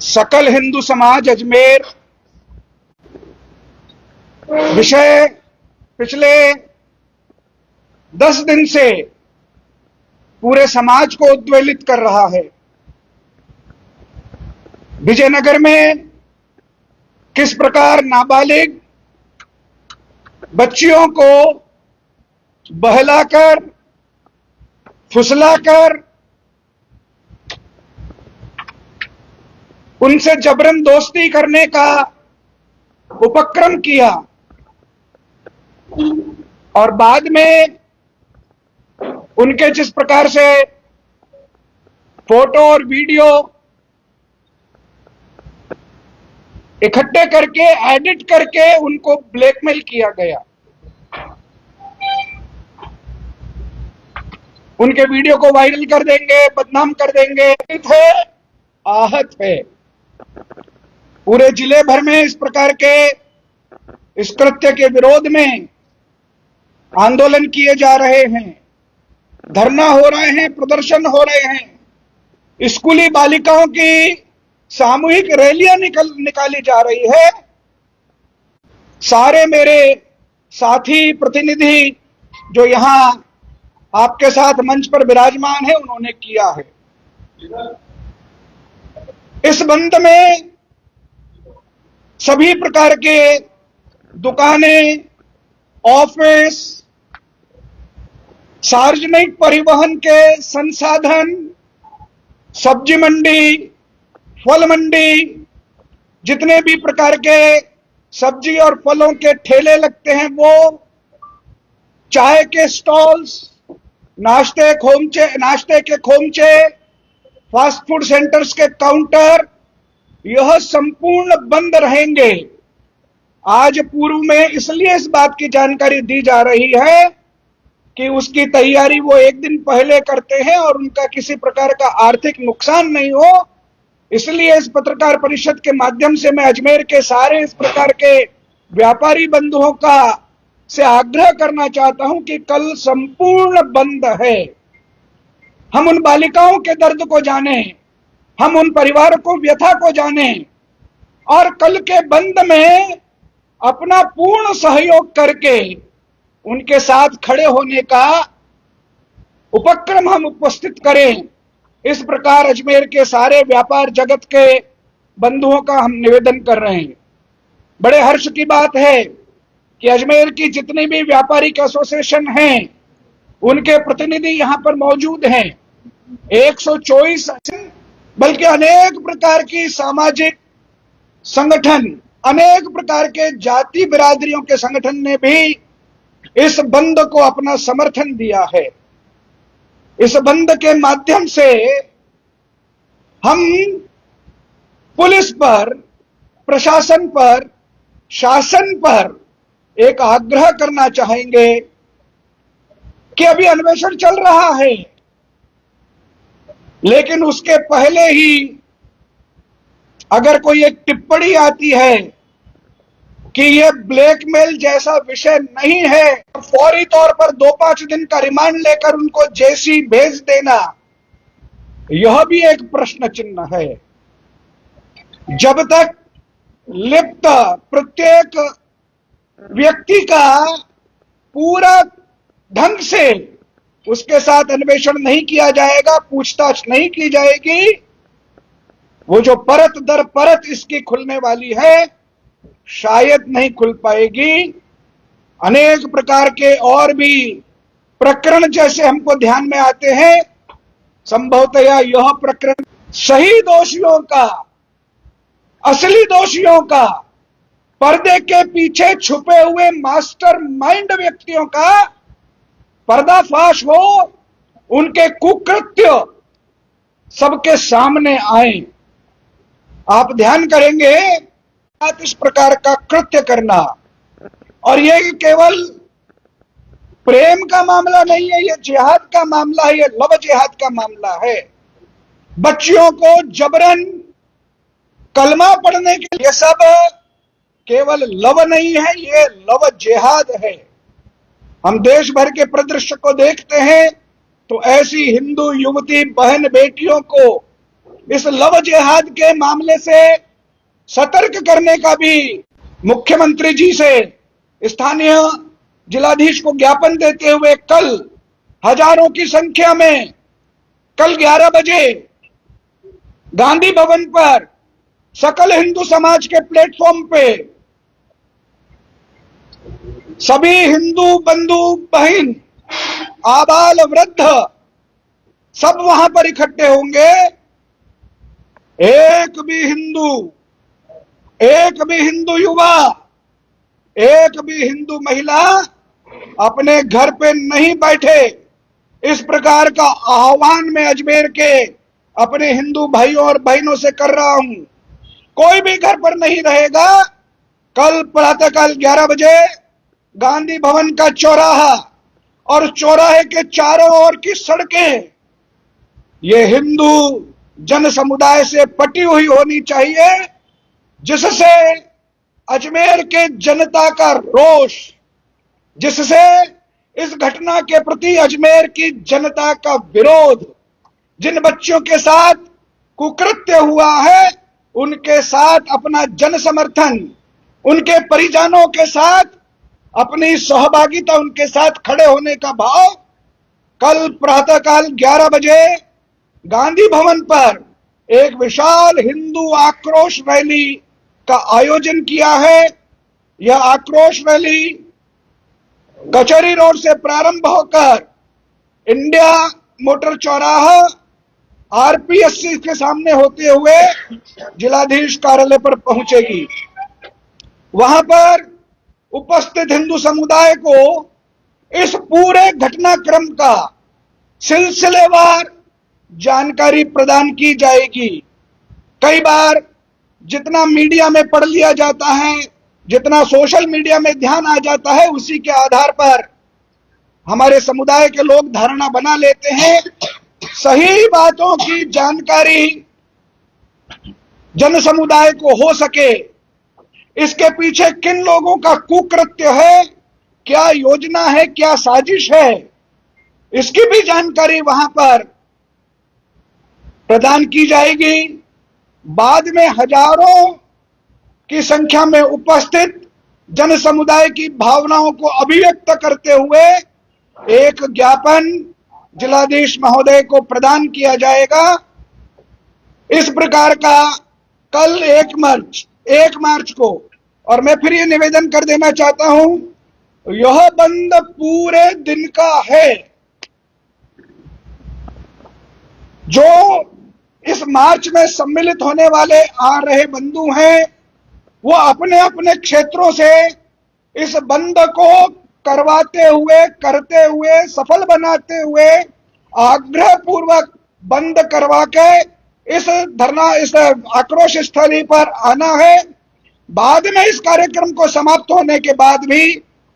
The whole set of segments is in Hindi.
सकल हिंदू समाज अजमेर विषय पिछले 10 दिन से पूरे समाज को उद्वेलित कर रहा है। विजयनगर में किस प्रकार नाबालिग बच्चियों को बहलाकर, फुसलाकर उनसे जबरन दोस्ती करने का उपक्रम किया और बाद में उनके जिस प्रकार से फोटो और वीडियो इकट्ठे करके एडिट करके उनको ब्लैकमेल किया गया। उनके वीडियो को वायरल कर देंगे, बदनाम कर देंगे। थे आहत है। पूरे जिले भर में इस प्रकार के इस कृत्य के विरोध में आंदोलन किए जा रहे हैं, धरना हो रहे हैं, प्रदर्शन हो रहे हैं। स्कूली बालिकाओं की सामूहिक रैलियां निकाली जा रही है। सारे मेरे साथी प्रतिनिधि जो यहां आपके साथ मंच पर विराजमान है, उन्होंने किया है। इस बंद में सभी प्रकार के दुकानें, ऑफिस, सार्वजनिक परिवहन के संसाधन, सब्जी मंडी, फल मंडी, जितने भी प्रकार के सब्जी और फलों के ठेले लगते हैं, वो चाय के स्टॉल्स, नाश्ते के खोमचे, फास्ट फूड सेंटर्स के काउंटर, यह संपूर्ण बंद रहेंगे। आज पूर्व में इसलिए इस बात की जानकारी दी जा रही है कि उसकी तैयारी वो एक दिन पहले करते हैं और उनका किसी प्रकार का आर्थिक नुकसान नहीं हो। इसलिए इस पत्रकार परिषद के माध्यम से मैं अजमेर के सारे इस प्रकार के व्यापारी बंधुओं का से आग्रह करना चाहता हूं कि कल संपूर्ण बंद है। हम उन बालिकाओं के दर्द को जानें, हम उन परिवारों को व्यथा को जानें और कल के बंद में अपना पूर्ण सहयोग करके उनके साथ खड़े होने का उपक्रम हम उपस्थित करें। इस प्रकार अजमेर के सारे व्यापार जगत के बंधुओं का हम निवेदन कर रहे हैं। बड़े हर्ष की बात है कि अजमेर की जितनी भी व्यापारिक एसोसिएशन हैं, उनके प्रतिनिधि यहां पर मौजूद हैं। 124 बल्कि अनेक प्रकार की सामाजिक संगठन, अनेक प्रकार के जाति बिरादरियों के संगठन ने भी इस बंद को अपना समर्थन दिया है। इस बंद के माध्यम से हम पुलिस पर, प्रशासन पर, शासन पर एक आग्रह करना चाहेंगे कि अभी अन्वेषण चल रहा है, लेकिन उसके पहले ही अगर कोई एक टिप्पणी आती है कि यह ब्लैकमेल जैसा विषय नहीं है, फौरी तौर पर 2-5 दिन का रिमांड लेकर उनको जेसी भेज देना, यह भी एक प्रश्न चिन्ह है। जब तक लिप्त प्रत्येक व्यक्ति का पूरा ढंग से उसके साथ अन्वेषण नहीं किया जाएगा, पूछताछ नहीं की जाएगी, वो जो परत दर परत इसकी खुलने वाली है, शायद नहीं खुल पाएगी। अनेक प्रकार के और भी प्रकरण जैसे हमको ध्यान में आते हैं। संभवतया यह प्रकरण सही दोषियों का, असली दोषियों का, पर्दे के पीछे छुपे हुए मास्टरमाइंड व्यक्तियों का पर्दाफाश हो, उनके कुकृत्य सबके सामने आए। आप ध्यान करेंगे इस प्रकार का कृत्य करना, और यह केवल प्रेम का मामला नहीं है, यह जिहाद का मामला है, यह लव जिहाद का मामला है। बच्चियों को जबरन कलमा पढ़ने के लिए, सब केवल लव नहीं है, यह लव जिहाद है। हम देश भर के परिदृश्य को देखते हैं तो ऐसी हिंदू युवती बहन बेटियों को इस लव जिहाद के मामले से सतर्क करने का भी मुख्यमंत्री जी से स्थानीय जिलाधीश को ज्ञापन देते हुए कल हजारों की संख्या में कल 11 बजे गांधी भवन पर सकल हिंदू समाज के प्लेटफॉर्म पे सभी हिंदू बंधु बहन आबाल वृद्ध सब वहां पर इकट्ठे होंगे। एक भी हिंदू युवा, एक भी हिंदू महिला अपने घर पे नहीं बैठे, इस प्रकार का आह्वान मैं अजमेर के अपने हिंदू भाइयों और बहनों से कर रहा हूं। कोई भी घर पर नहीं रहेगा। कल प्रातःकाल 11 बजे गांधी भवन का चौराहा और चौराहे के चारों ओर की सड़कें ये हिंदू जन समुदाय से पटी हुई होनी चाहिए, जिससे अजमेर के जनता का रोष, जिससे इस घटना के प्रति अजमेर की जनता का विरोध, जिन बच्चों के साथ कुकृत्य हुआ है उनके साथ अपना जन समर्थन, उनके परिजनों के साथ अपनी सहभागिता, उनके साथ खड़े होने का भाव कल प्रातःकाल 11 बजे गांधी भवन पर एक विशाल हिंदू आक्रोश रैली का आयोजन किया है। यह आक्रोश रैली कचहरी रोड से प्रारंभ होकर इंडिया मोटर चौराहा आरपीएससी के सामने होते हुए जिलाधीश कार्यालय पर पहुंचेगी। वहां पर उपस्थित हिंदू समुदाय को इस पूरे घटनाक्रम का सिलसिलेवार जानकारी प्रदान की जाएगी। कई बार जितना मीडिया में पढ़ लिया जाता है, जितना सोशल मीडिया में ध्यान आ जाता है, उसी के आधार पर हमारे समुदाय के लोग धारणा बना लेते हैं। सही बातों की जानकारी जन समुदाय को हो सके, इसके पीछे किन लोगों का कुकृत्य है, क्या योजना है, क्या साजिश है, इसकी भी जानकारी वहां पर प्रदान की जाएगी। बाद में हजारों की संख्या में उपस्थित जन समुदाय की भावनाओं को अभिव्यक्त करते हुए एक ज्ञापन जिलाधीश महोदय को प्रदान किया जाएगा। इस प्रकार का कल 1 मार्च को, और मैं फिर ये निवेदन कर देना चाहता हूं, यह बंद पूरे दिन का है। जो इस मार्च में सम्मिलित होने वाले आ रहे बंधु हैं, वो अपने अपने क्षेत्रों से इस बंद को करवाते हुए, करते हुए, सफल बनाते हुए, आग्रह पूर्वक बंद करवा के इस आक्रोश स्थली पर आना है। बाद में इस कार्यक्रम को समाप्त होने के बाद भी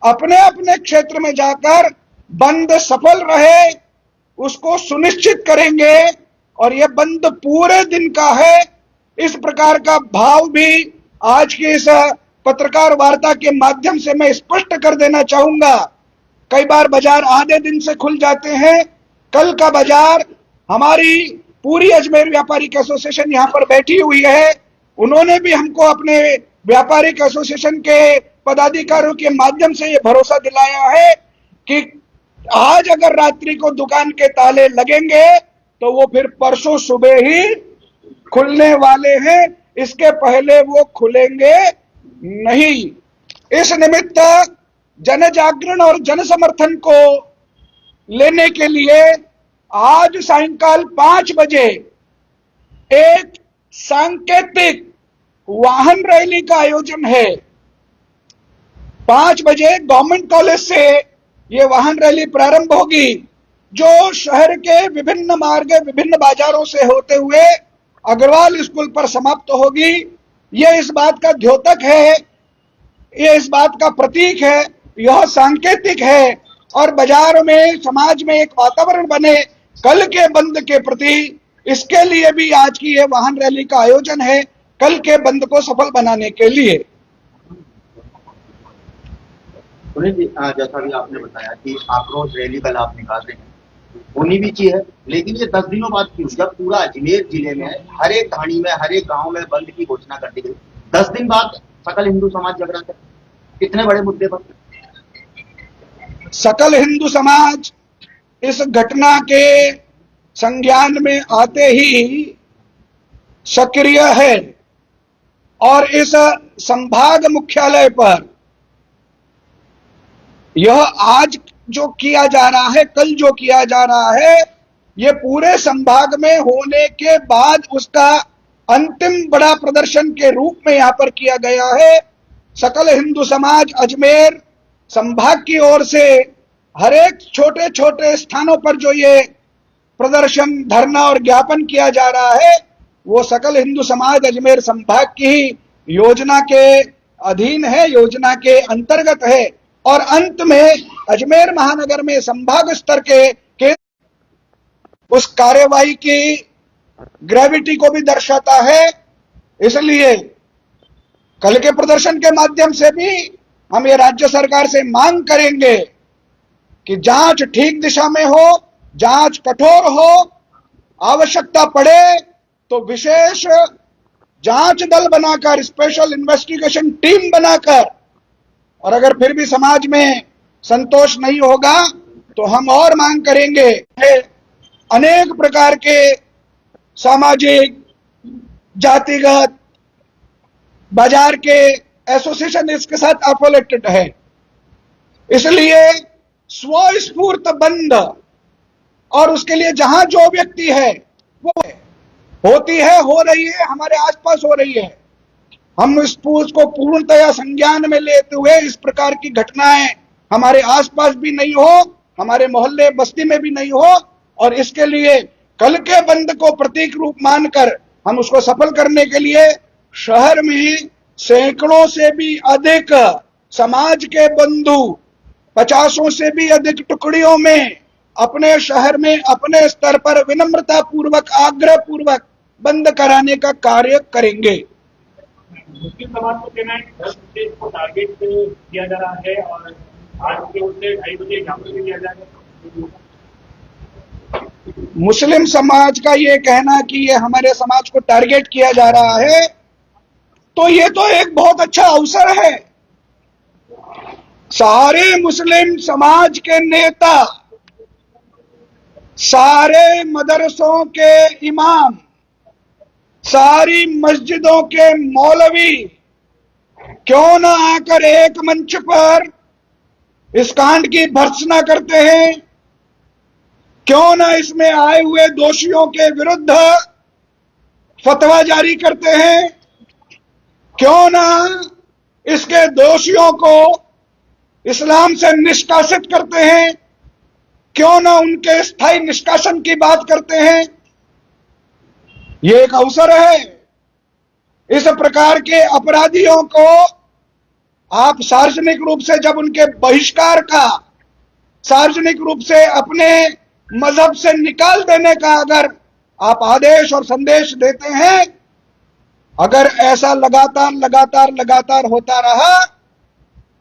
अपने अपने क्षेत्र में जाकर बंद सफल रहे, उसको सुनिश्चित करेंगे। और यह बंद पूरे दिन का है, इस प्रकार का भाव भी आज की इस पत्रकार वार्ता के माध्यम से मैं स्पष्ट कर देना चाहूंगा। कई बार बाजार आधे दिन से खुल जाते हैं। कल का बाजार, हमारी पूरी अजमेर व्यापारिक एसोसिएशन यहाँ पर बैठी हुई है, उन्होंने भी हमको अपने व्यापारिक एसोसिएशन के पदाधिकारियों के माध्यम से ये भरोसा दिलाया है कि आज अगर रात्रि को दुकान के ताले लगेंगे तो वो फिर परसों सुबह ही खुलने वाले हैं, इसके पहले वो खुलेंगे नहीं। इस निमित्त जन जागरण और जन समर्थन को लेने के लिए आज सायंकाल 5 बजे एक सांकेतिक वाहन रैली का आयोजन है। 5 बजे गवर्नमेंट कॉलेज से ये वाहन रैली प्रारंभ होगी, जो शहर के विभिन्न मार्ग, विभिन्न बाजारों से होते हुए अग्रवाल स्कूल पर समाप्त होगी। यह इस बात का द्योतक है, यह इस बात का प्रतीक है, यह सांकेतिक है, और बाजार में, समाज में एक वातावरण बने कल के बंद के प्रति, इसके लिए भी आज की यह वाहन रैली का आयोजन है, कल के बंद को सफल बनाने के लिए। सुनील जी, जैसा भी आपने बताया कि आक्रोश रैली कल आप निकाल रहे हैं, होनी भी चाहिए, लेकिन ये 10 दिनों बाद क्यों, जब पूरा अजमेर जिले में हर एक ढाणी में हर एक गांव में बंद की घोषणा कर दी गई, 10 दिन बाद सकल हिंदू समाज जागृत है कितने बड़े मुद्दे पर। सकल हिंदू समाज इस घटना के संज्ञान में आते ही सक्रिय है और इस संभाग मुख्यालय पर यह आज जो किया जा रहा है, कल जो किया जा रहा है, ये पूरे संभाग में होने के बाद उसका अंतिम बड़ा प्रदर्शन के रूप में यहां पर किया गया है। सकल हिंदू समाज अजमेर संभाग की ओर से हर एक छोटे छोटे स्थानों पर जो ये प्रदर्शन, धरना और ज्ञापन किया जा रहा है, वो सकल हिंदू समाज अजमेर संभाग की ही योजना के अधीन है, योजना के अंतर्गत है और अंत में अजमेर महानगर में संभाग स्तर के उस कार्यवाही की ग्रेविटी को भी दर्शाता है। इसलिए कल के प्रदर्शन के माध्यम से भी हम ये राज्य सरकार से मांग करेंगे कि जांच ठीक दिशा में हो, जांच कठोर हो, आवश्यकता पड़े तो विशेष जांच दल बनाकर, स्पेशल इन्वेस्टिगेशन टीम बनाकर, और अगर फिर भी समाज में संतोष नहीं होगा तो हम और मांग करेंगे। अनेक प्रकार के सामाजिक, जातिगत, बाजार के एसोसिएशन इसके साथ एफिलिएटेड है, इसलिए स्वस्फूर्त बंद और उसके लिए जहां जो व्यक्ति है वो होती है, हो रही है, हमारे आसपास हो रही है, हम इस को पूर्णतया संज्ञान में लेते हुए इस प्रकार की घटनाएं हमारे आसपास भी नहीं हो, हमारे मोहल्ले बस्ती में भी नहीं हो, और इसके लिए कल के बंद को प्रतीक रूप मानकर हम उसको सफल करने के लिए शहर में सैकड़ों से भी अधिक समाज के बंधु 50 से भी अधिक टुकड़ियों में अपने शहर में अपने स्तर पर विनम्रता पूर्वक, आग्रह पूर्वक बंद कराने का कार्य करेंगे। मुस्लिम समाज को कहना है कि 10 बजे को टारगेट किया जा रहा है और आज के उसे 2:30 बजे ज्ञापन भी दिया जाएगा। मुस्लिम समाज का ये कहना कि ये हमारे समाज को टारगेट किया जा रहा है, तो ये तो एक बहुत अच्छा अवसर है। सारे मुस्लिम समाज के नेता, सारे मदरसों के इमाम, सारी मस्जिदों के मौलवी क्यों ना आकर एक मंच पर इस कांड की भर्त्सना करते हैं, क्यों ना इसमें आए हुए दोषियों के विरुद्ध फतवा जारी करते हैं, क्यों ना इसके दोषियों को इस्लाम से निष्कासित करते हैं, क्यों ना उनके स्थायी निष्कासन की बात करते हैं। ये एक अवसर है। इस प्रकार के अपराधियों को आप सार्वजनिक रूप से, जब उनके बहिष्कार का, सार्वजनिक रूप से अपने मजहब से निकाल देने का अगर आप आदेश और संदेश देते हैं, अगर ऐसा लगातार लगातार लगातार होता रहा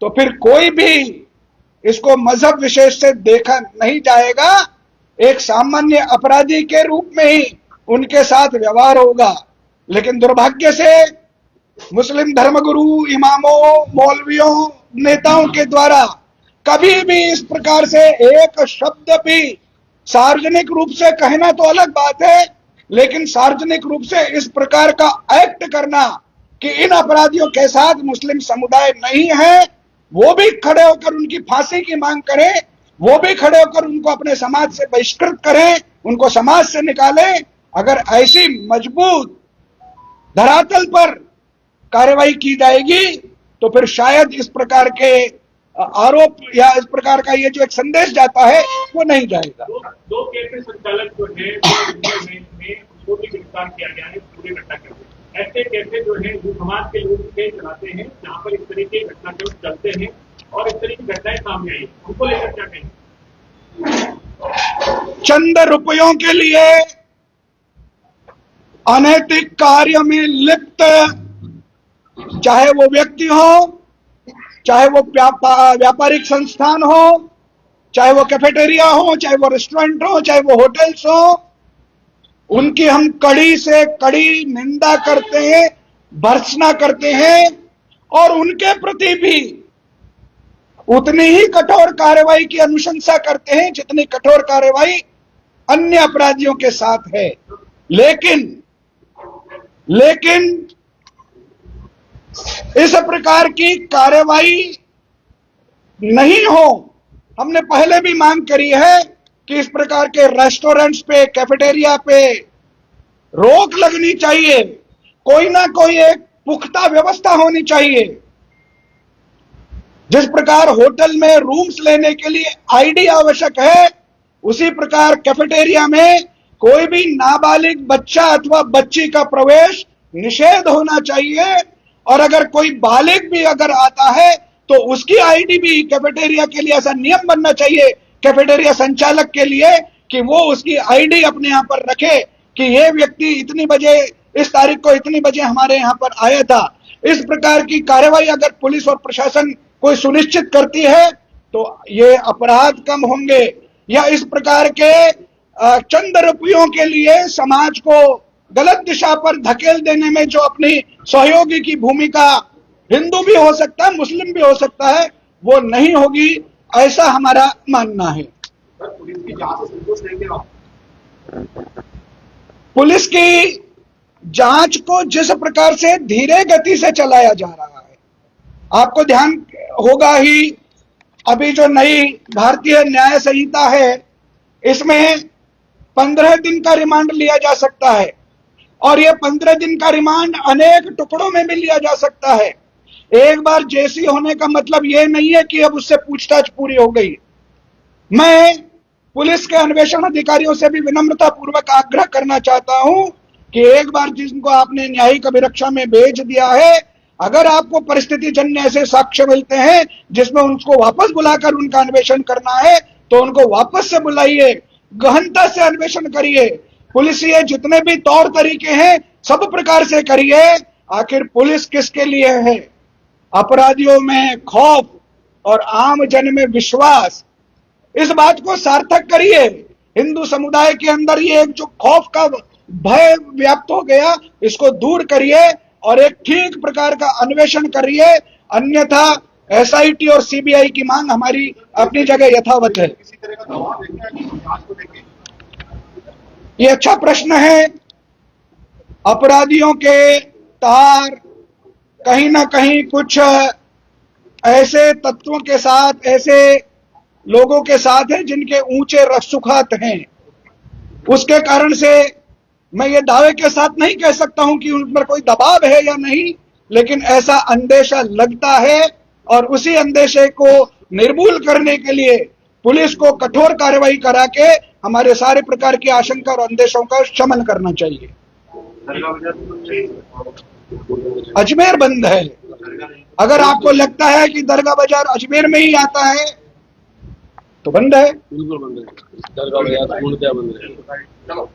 तो फिर कोई भी इसको मजहब विशेष से देखा नहीं जाएगा, एक सामान्य अपराधी के रूप में ही उनके साथ व्यवहार होगा। लेकिन दुर्भाग्य से मुस्लिम धर्मगुरु, इमामों, मौलवियों, नेताओं के द्वारा कभी भी इस प्रकार से एक शब्द भी सार्वजनिक रूप से कहना तो अलग बात है, लेकिन सार्वजनिक रूप से इस प्रकार का एक्ट करना कि इन अपराधियों के साथ मुस्लिम समुदाय नहीं है, वो भी खड़े होकर उनकी फांसी की मांग करें, वो भी खड़े होकर उनको अपने समाज से बहिष्कृत करें, उनको समाज से निकालें। अगर ऐसी मजबूत धरातल पर कार्रवाई की जाएगी तो फिर शायद इस प्रकार के आरोप या इस प्रकार का ये जो एक संदेश जाता है वो नहीं जाएगा। दो कैफे संचालक जो है उनको भी गिरफ्तार किया गया है पूरी घटना के लिए। ऐसे कैफे जो है जो समाज के लोग से चलाते हैं, जहाँ पर इस तरह के घटनाक्रम चलते हैं और इस तरह की घटनाएं सामने आई, उनको लेकर क्या कहेंगे? चंद रुपयों के लिए अनैतिक कार्य में लिप्त, चाहे वो व्यक्ति हो, चाहे वो व्यापारिक संस्थान हो, चाहे वो कैफेटेरिया हो, चाहे वो रेस्टोरेंट हो, चाहे वो होटल्स हो, उनकी हम कड़ी से कड़ी निंदा करते हैं, भर्त्सना करते हैं और उनके प्रति भी उतनी ही कठोर कार्रवाई की अनुशंसा करते हैं जितनी कठोर कार्रवाई अन्य अपराधियों के साथ है। लेकिन इस प्रकार की कार्रवाई नहीं हो, हमने पहले भी मांग करी है कि इस प्रकार के रेस्टोरेंट्स पे, कैफेटेरिया पे रोक लगनी चाहिए, कोई ना कोई एक पुख्ता व्यवस्था होनी चाहिए। जिस प्रकार होटल में रूम्स लेने के लिए आईडी आवश्यक है, उसी प्रकार कैफेटेरिया में कोई भी नाबालिग बच्चा अथवा बच्ची का प्रवेश निषेध होना चाहिए। और अगर कोई बालिग भी अगर आता है तो उसकी आईडी भी कैफेटेरिया के लिए ऐसा नियम बनना चाहिए कैफेटेरिया संचालक के लिए कि वो उसकी आईडी अपने यहां पर रखे कि ये व्यक्ति इतनी बजे, इस तारीख को इतनी बजे हमारे यहां पर आया था। इस प्रकार की कार्रवाई अगर पुलिस और प्रशासन कोई सुनिश्चित करती है तो ये अपराध कम होंगे। या इस प्रकार के चंद रुपयों के लिए समाज को गलत दिशा पर धकेल देने में जो अपनी सहयोगी की भूमिका, हिंदू भी हो सकता है, मुस्लिम भी हो सकता है, वो नहीं होगी, ऐसा हमारा मानना है। पुलिस की जांच से संतुष्ट नहीं थे आप? पुलिस की जांच को जिस प्रकार से धीरे गति से चलाया जा रहा है, आपको ध्यान होगा ही, अभी जो नई भारतीय न्याय संहिता है इसमें 15 दिन का रिमांड लिया जा सकता है और ये 15 दिन का रिमांड अनेक टुकड़ों में भी लिया जा सकता है। एक बार जेसी होने का मतलब ये नहीं है कि अब उससे पूछताछ पूरी हो गई। मैं पुलिस के अन्वेषण अधिकारियों से भी विनम्रता पूर्वक आग्रह करना चाहता हूं कि एक बार जिनको आपने न्यायिक अभिरक्षा में भेज दिया है, अगर आपको परिस्थिति जन्य ऐसे साक्ष्य मिलते हैं जिसमें उनको वापस बुलाकर उनका अन्वेषण करना है तो उनको वापस से बुलाइए, गहनता से अन्वेषण करिए। पुलिसिए जितने भी तौर तरीके हैं सब प्रकार से करिए। आखिर पुलिस किसके लिए है? अपराधियों में खौफ और आम जन में विश्वास, इस बात को सार्थक करिए। हिंदू समुदाय के अंदर ये एक जो खौफ का भय व्याप्त हो गया, इसको दूर करिए और एक ठीक प्रकार का अन्वेषण करिए, अन्यथा एसआईटी और सीबीआई की मांग हमारी अपनी जगह यथावत है। किसी तरह का दबाव देखा है जांच को लेकर? ये अच्छा प्रश्न है। अपराधियों के तार कहीं ना कहीं कुछ ऐसे तत्वों के साथ, ऐसे लोगों के साथ हैं जिनके ऊंचे रसूखात हैं। उसके कारण से मैं ये दावे के साथ नहीं कह सकता हूं कि उन पर कोई दबाव है या नहीं, लेकिन ऐसा अंदेशा लगता है और उसी अंदेशे को निर्मूल करने के लिए पुलिस को कठोर कार्रवाई करा के हमारे सारे प्रकार की आशंका और अंदेशों का शमन करना चाहिए। अजमेर बंद है। अगर आपको लगता है कि दरगाह बाजार अजमेर में ही आता है तो बंद है। बिल्कुल बंद है, दरगाह बाजार पूर्णतः बंद है। चलो।